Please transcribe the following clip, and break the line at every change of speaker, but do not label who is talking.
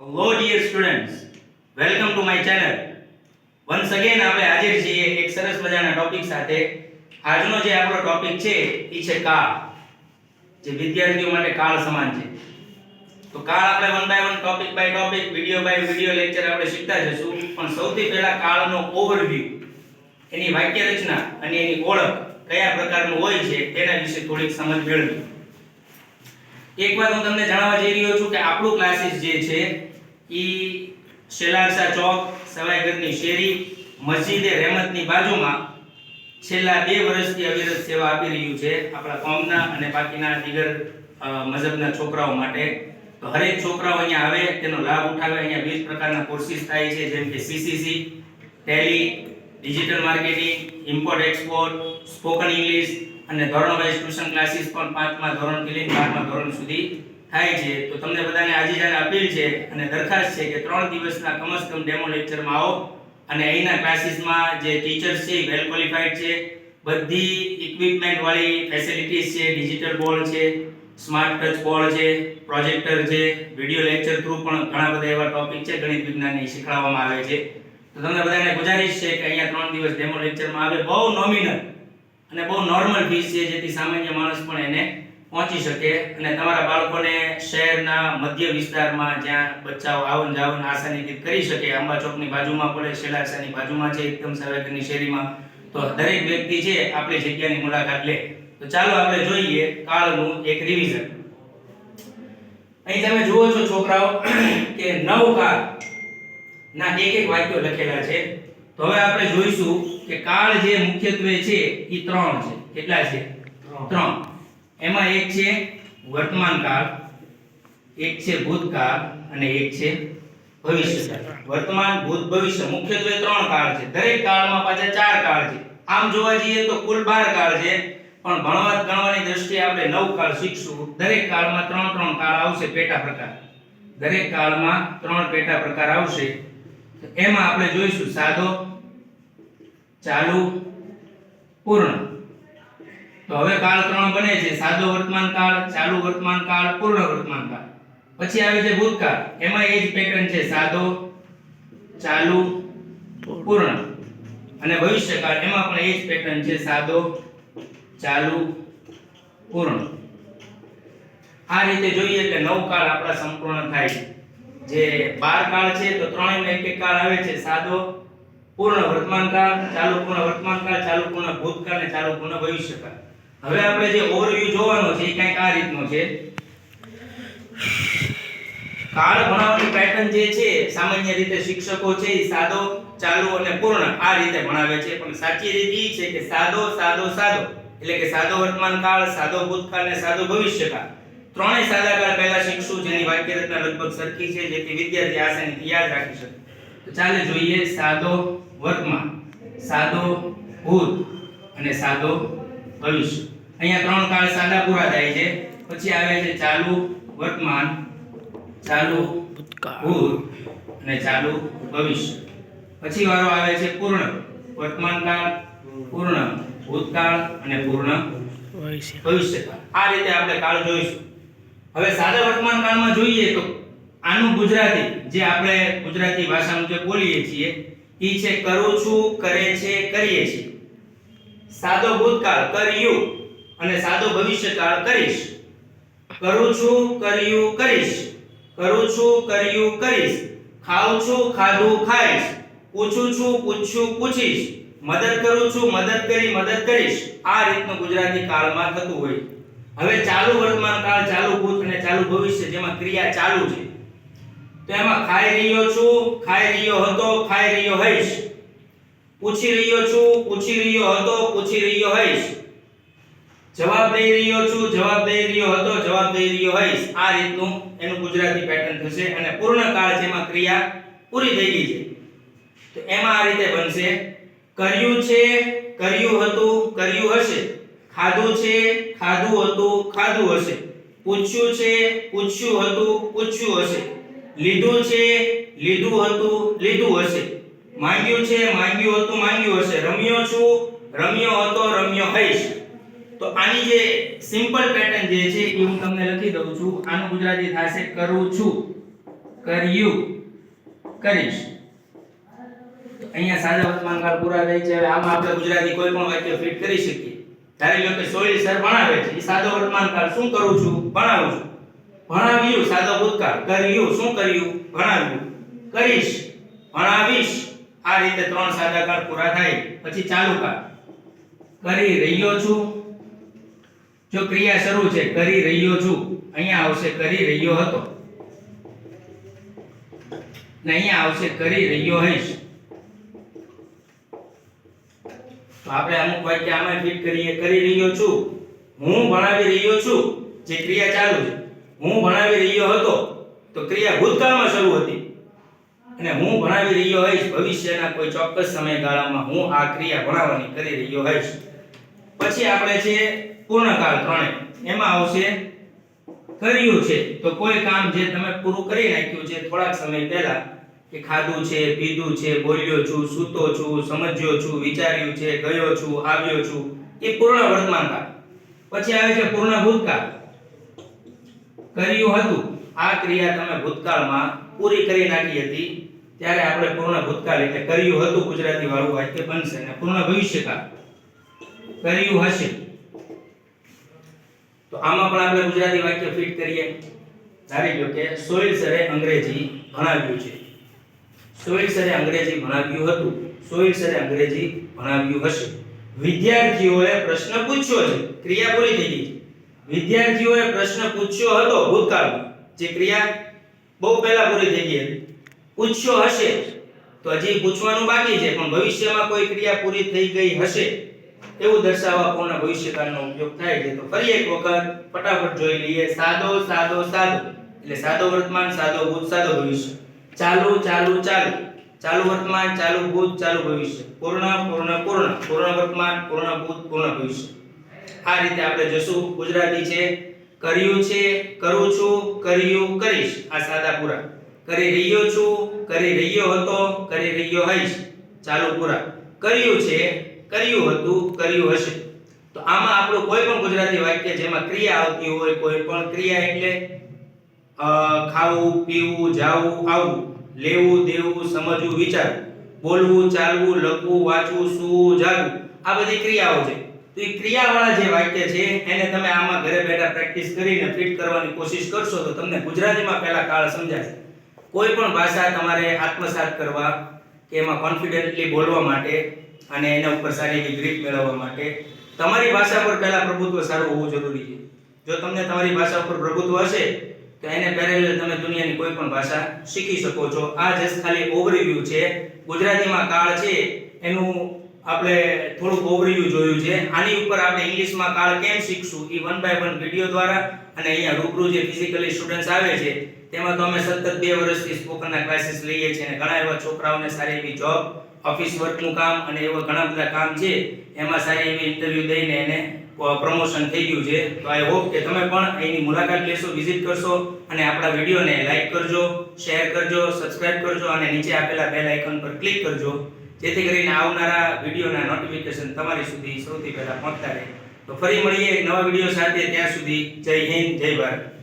Hello dear students, welcome to my channel. Once again આપણે હાજર છીએ એક સરસ મજાના ટોપિક સાથે. આજનો જે આપણો ટોપિક છે એ છે કાળ, જે વિદ્યાર્થીઓ માટે કાળ સમાન છે. તો કાળ આપણે one by one topic by topic video by video lecture આપણે શીખતા જશું. પણ સૌથી પહેલા કાળનો ઓવરવ્યુ, એની વાક્ય રચના અને એની ઓળખ કયા પ્રકારનું હોય છે તેના વિશે થોડીક સમજ મેળવી. એક વાત હું તમને જણાવવા જઈ રહ્યો છું કે આપણું ક્લાસીસ જે છે ઈ શેલારસા ચોક, સવાઈગરની શેરી, મસ્જિદે રહેમતની બાજુમાં છેલ્લા 2 વર્ષથી અવિરત સેવા આપી રહ્યું છે આપણા કોમના અને બાકીના દીગર મઝહબના છોકરાઓ માટે. તો હરેક છોકરાઓ અહીંયા આવે, તેનો લાભ ઉઠાવે. અહીંયા 20 પ્રકારના કોર્સિસ થાય છે, જેમ કે CCC, Tally, digital marketing, import export, spoken English અને ધોરણ વાઇઝ ટ્યુશન ક્લાસીસ પણ 5મા ધોરણથી લઈને 12મા ધોરણ સુધી થાય છે. તો તમને બધાને આજીજાને અપીલ છે અને દરખાસ્ત છે કે 3 દિવસના કમસે ડેમો લેક્ચરમાં આવો અને અહીંના ક્લાસીસમાં જે ટીચર્સ છે વેલ ક્વોલિફાઈડ છે, બધી ઇક્વિપમેન્ટ વાળી ફેસિલિટીઝ છે, ડિજિટલ બોર્ડ છે, સ્માર્ટ ટચ બોર્ડ છે, પ્રોજેક્ટર છે, વિડિયો લેક્ચર થ્રુ પણ ઘણા બધા એવા ટોપિક છે ગણિત વિજ્ઞાનની શીખવાડવામાં આવે છે. તો તમને બધાને ગુજારિશ છે કે અહીંયા 3 દિવસ ડેમો લેક્ચરમાં આવે. બહુ નોમિનલ અને બહુ નોર્મલ ફીસ છે, જેથી સામાન્ય માણસ પણ એને પહોંચી શકે અને તમારા બાળકોને શહેરના મધ્ય વિસ્તારમાં જ્યાં બચ્ચાઓ આવન જાવન આસાનીથી કરી શકે, આંબા ચોકની બાજુમાં પડે, શેલારસાની બાજુમાં છે, એકદમ સવાઈગરની શેરીમાં, તો દરેક વ્યક્તિ છે આપણી જગ્યાની મુલાકાત લે. તો ચાલો આપણે જોઈએ કાળનું એક રિવિઝન. અહીં તમે જુઓ છો છોકરાઓ કે 9 કાળ ના એક વાક્યો લખેલા છે. તો હવે આપણે જોઈશું કે કાળ જે મુખ્યત્વે છે એ 3 છે. કેટલા છે? 3. એમાં એક છે વર્તમાન કાળ, એક છે ભૂતકાળ અને એક છે ભવિષ્યકાળ. વર્તમાન, ભૂત, ભવિષ્ય મુખ્યત્વે 3 કાળ છે. દરેક કાળમાં પાછા 4 કાળ છે. આમ જોવા જઈએ તો કુલ 12 કાળ છે, પણ ગણવાની દ્રષ્ટિએ આપણે 9 કાળ શીખશું. દરેક કાળમાં 3 કાળ આવશે, પેટા પ્રકાર. દરેક કાળમાં 3 પેટા પ્રકાર આવશે. એમાં આપણે જોઈશું સાદો, ચાલુ, પૂર્ણ. તો હવે કાળ 3 બને છે: સાદો વર્તમાન કાળ, ચાલુ વર્તમાન કાળ, પૂર્ણ વર્તમાન કાળ. પછી આવે છે ભૂતકાળ. એમાં એ જ પેટર્ન છે: સાદો, ચાલુ, પૂર્ણ. અને ભવિષ્યકાળ, એમાં પણ એ જ પેટર્ન છે: સાદો, ચાલુ, પૂર્ણ. આ રીતે જોઈએ એટલે 9 કાળ આપણા સંપૂર્ણ થાય છે. જે 12 કાળ છે તો 3 માં એક કાળ આવે છે: સાદો, પૂર્ણ વર્તમાન કાળ, ચાલુ પૂર્ણ વર્તમાન કાળ, ચાલુ પૂર્ણ ભૂતકાળ અને ચાલુ પૂર્ણ ભવિષ્યકાળ. હવે આપણે જે ઓવરવ્યુ જોવાનો છે એ કંઈક આ રીતનો છે. કાળ ભણાવવાની પેટર્ન જે છે સામાન્ય રીતે શિક્ષકો છે એ સાદો, ચાલુ અને પૂર્ણ આ રીતે ભણાવે છે, પણ સાચી રીત એ છે કે સાદો, સાદો, સાદો, એટલે કે સાદો વર્તમાન કાળ, સાદો ભૂતકાળ અને સાદો ભવિષ્યકાળ. ત્રણેય સાદા કાળ પહેલા શીખશું, જેની વાક્ય રચના લગભગ સરખી છે, જેથી વિદ્યાર્થી આસાનીથી યાદ રાખી શકે. તો ચાલો જોઈએ સાદો વર્તમાન, સાદો ભૂત અને સાદો ભવિષ્ય. અહીંયા 3 કાળ સાદા પૂરા થાય છે. પછી આવે છે ચાલુ વર્તમાન, ચાલુ ભૂત અને ચાલુ ભવિષ્ય. પછી વારો આવે છે પૂર્ણ વર્તમાન કાળ, પૂર્ણ ભૂતકાળ અને પૂર્ણ ભવિષ્યકાળ. આ રીતે આપણે કાળ જોઈશું. હવે સાદા વર્તમાન કાળમાં જોઈએ તો આનું ગુજરાતી, જે આપણે ગુજરાતી ભાષા મુજબ બોલીએ છીએ, ઈ છે કરું છું, કરે છે, કરીએ છીએ. સાદો ભૂતકાળ કર્યું અને સાદો ભવિષ્યકાળ કરીશ. કરું છું, કર્યું, કરીશ. કરું છું, કર્યું, કરીશ. ખાઉં છું, ખાધું, ખાઈશ. પૂછું છું, પૂછ્યું, પૂછીશ. મદદ કરું છું, મદદ કરી, મદદ કરીશ. આ રીતનું ગુજરાતી કાળમાં થતું હોય. હવે ચાલુ વર્તમાન કાળ, ચાલુ ભૂત અને ચાલુ ભવિષ્ય, જેમાં ક્રિયા ચાલુ છે, તો એમાં ખાઈ રહ્યો છું, ખાઈ રહ્યો હતો, ખાઈ રહ્યો હઈશ. પૂછી રહ્યો છું, પૂછી રહ્યો હતો, પૂછી રહ્યો હઈશ. જવાબ દઈ રહ્યો છું, જવાબ દઈ રહ્યો હતો, જવાબ દઈ રહ્યો હઈશ. આ રીતનું એનું ગુજરાતી પેટર્ન થશે. અને પૂર્ણ કાળ, જેમાં ક્રિયા પૂરી થઈ ગઈ છે, તો એમાં આ રીતે બનશે: કર્યું છે, કર્યું હતું, કર્યું હશે. ખાધું છે, ખાધું હતું, ખાધું હશે. પૂછ્યું છે, પૂછ્યું હતું, પૂછ્યું હશે. લીધું છે, લીધું હતું, લીધું હશે. માંગ્યું છે, માંગ્યું હતું, માંગ્યું હશે. રમ્યો છું, રમ્યો હતો, રમ્યો હઈશ. તો આની જે સિમ્પલ પેટર્ન જે છે એ હું તમને લખી દઉં છું. આનું ગુજરાતી થશે કરું છું, કર્યું કરીશ. તો અહીંયા સાદા વર્તમાન કાળ પૂરા થાય છે. હવે આમાં આપણે ગુજરાતી કોઈ પણ વાક્ય ફિટ કરી શકીએ. ધારી લો કે સોહિલ સર ભણાવે છે, એ સાદો વર્તમાન કાળ. શું કરું છું? ભણાવું છું. ભણાવ્યું સાદો ભૂતકાળ. કર્યું શું કર્યું? ભણાવ્યું. કરીશ ભણાવીશ. આ રીતે ત્રણ સાદા કાળ પૂરા થાય. પછી ચાલુ કાળ. કરી રહ્યો છું. જો ક્રિયા શરૂ છે, કરી રહ્યો છું, અહીંયા આવશે કરી રહ્યો હતો, ને અહીંયા આવશે કરી રહ્યો હઈશ. તો આપણે અમુક વાક્ય આમાં ફિટ કરીએ. કરી રહ્યો છું, હું ભણાવી રહ્યો છું, જે ક્રિયા ચાલુ છે. હું ભણાવી રહ્યો હતો, તો ક્રિયા ભૂતકાળમાં શરૂ હતી. અને હું ભણાવી રહ્યો હઈશ, ભવિષ્યના કોઈ ચોક્કસ સમયગાળામાં હું આ ક્રિયા ભણાવવાની કરી રહ્યો હઈશ. પછી આપણે છે પૂર્ણકાળ ત્રણે. એમાં આવશે કર્યું છે, તો કોઈ કામ જે તમે પૂરું કરી નાખ્યું છે થોડાક સમય પહેલા, કે ખાધું છે, પીધું છે, બોલ્યો છું, સૂતો છું, સમજ્યો છું, વિચાર્યું છે, ગયો છું, આવ્યો છું, એ પૂર્ણ વર્તમાન કાળ. પછી આવે છે પૂર્ણ ભૂતકાળ. કર્યું હતું, આ ક્રિયા તમે ભૂતકાળમાં પૂરી કરી નાખી હતી, ત્યારે આપણે પૂર્ણ ભૂતકાળ એટલે કર્યું હતું ગુજરાતી વાળું વાક્ય બનશે. અને પૂર્ણ ભવિષ્યકાળ કર્યું હશે. તો આમાં પણ આપણે ગુજરાતી વાક્ય ફિટ કરીએ. ધારી લો કે સોહિલ સરે અંગ્રેજી ભણાવ્યું છે. સોહિલ સરે અંગ્રેજી ભણાવ્યું હતું. સોહિલ સરે અંગ્રેજી ભણાવ્યું હશે. વિદ્યાર્થીઓએ પ્રશ્ન પૂછ્યો છે, ક્રિયા પૂરી થઈ ગઈ. વિદ્યાર્થીઓએ પ્રશ્ન પૂછ્યો હતો ભૂતકાળમાં, જે ક્રિયા બહુ પહેલા પૂરી થઈ ગઈ હતી. પૂછ્યો હશે, તો હજી પૂછવાનું બાકી છે, પણ ભવિષ્યમાં કોઈ ક્રિયા પૂરી થઈ ગઈ હશે એવું દર્શાવવા પૂર્ણ ભવિષ્યકાળનો ઉપયોગ થાય છે. તો ફરી એક વખત ફટાફટ જોઈ લઈએ. સાદો સાદો સાદો એટલે સાદો વર્તમાન, સાદો ભૂત, સાદો ભવિષ્ય. ચાલુ ચાલુ ચાલુ, ચાલુ વર્તમાન, ચાલુ ભૂત, ચાલુ ભવિષ્ય. પૂર્ણ પૂર્ણ પૂર્ણ, પૂર્ણ વર્તમાન, પૂર્ણ ભૂત, પૂર્ણ ભવિષ્ય. આ રીતે આપણે જોશું. ગુજરાતી છે કર્યું છે, કરું છું, કર્યું, કરીશ. આ સાદા પૂરા. કરી રહ્યો છું, કરી રહ્યો હતો, કરી રહ્યો હઈશ. ચાલુ પૂરા. કર્યું છે, કર્યું હતું, કર્યું હશે. તો આમાં આપણું કોઈ પણ ગુજરાતી વાક્ય જેમાં ક્રિયા આવતી હોય, કોઈ પણ ક્રિયા એટલે ખાવું, પીવું, જાવું, આવવું, લેવું, દેવું, સમજવું, વિચારવું, બોલવું, ચાલવું, લખવું, વાંચવું, સૂવું, જાગવું, આ બધી ક્રિયાઓ છે. તો એ ક્રિયાવાળા જે વાક્ય છે એને તમે આમાં ઘરે બેઠા પ્રેક્ટિસ કરીને ફિટ કરવાની કોશિશ કરશો તો તમને ગુજરાતીમાં પહેલા કાળ સમજાશે. કોઈ પણ ભાષા તમારે આત્મસાત કરવા કે એમાં કોન્ફિડન્ટલી બોલવા માટે અને એના ઉપર સારી એવી ગ્રીપ મેળવવા માટે તમારી ભાષા પર પહેલા પ્રભુત્વ સારું હોવું જરૂરી છે. જો તમને તમારી ભાષા ઉપર પ્રભુત્વ હશે તો એને પેરેલલ તમે દુનિયાની કોઈ પણ ભાષા શીખી શકો છો. આ જસ્ટ ખાલી ઓવરવ્યુ છે. ગુજરાતીમાં કાળ છે એનું આપણે થોડુંક ઓવરવ્યુ જોયું છે. આની ઉપર આપણે ઇંગ્લિશમાં કાળ કેમ શીખશું એ 1 by 1 વિડિયો દ્વારા અને અહીંયા રૂબરૂ જે ફિઝિકલી સ્ટુડન્ટ્સ આવે છે તેમાં તો અમે સતત 2 વર્ષથી સ્પોકનના ક્લાસીસ લઈએ છીએ અને ઘણા એવા છોકરાઓને સારી એવી જોબ, ઓફિસ વર્કનું કામ અને એવા ઘણા બધા કામ છે એમાં સારી એવી ઇન્ટરવ્યુ દઈને એને પ્રમોશન થઈ ગયું છે. તો આઈ હોપ કે તમે પણ અહીંની મુલાકાત લેશો, વિઝિટ કરશો અને આપણા વિડીયોને લાઈક કરજો, શેર કરજો, સબસ્ક્રાઇબ કરજો અને નીચે આપેલા બેલ આઇકન પર ક્લિક કરજો, જેથી કરીને આવનારા વિડીયોના નોટિફિકેશન તમારી સુધી સૌથી પહેલા પહોંચતા રહે. તો ફરી મળીએ એક નવા વિડીયો સાથે. ત્યાં સુધી જય હિન્દ, જય ભારત.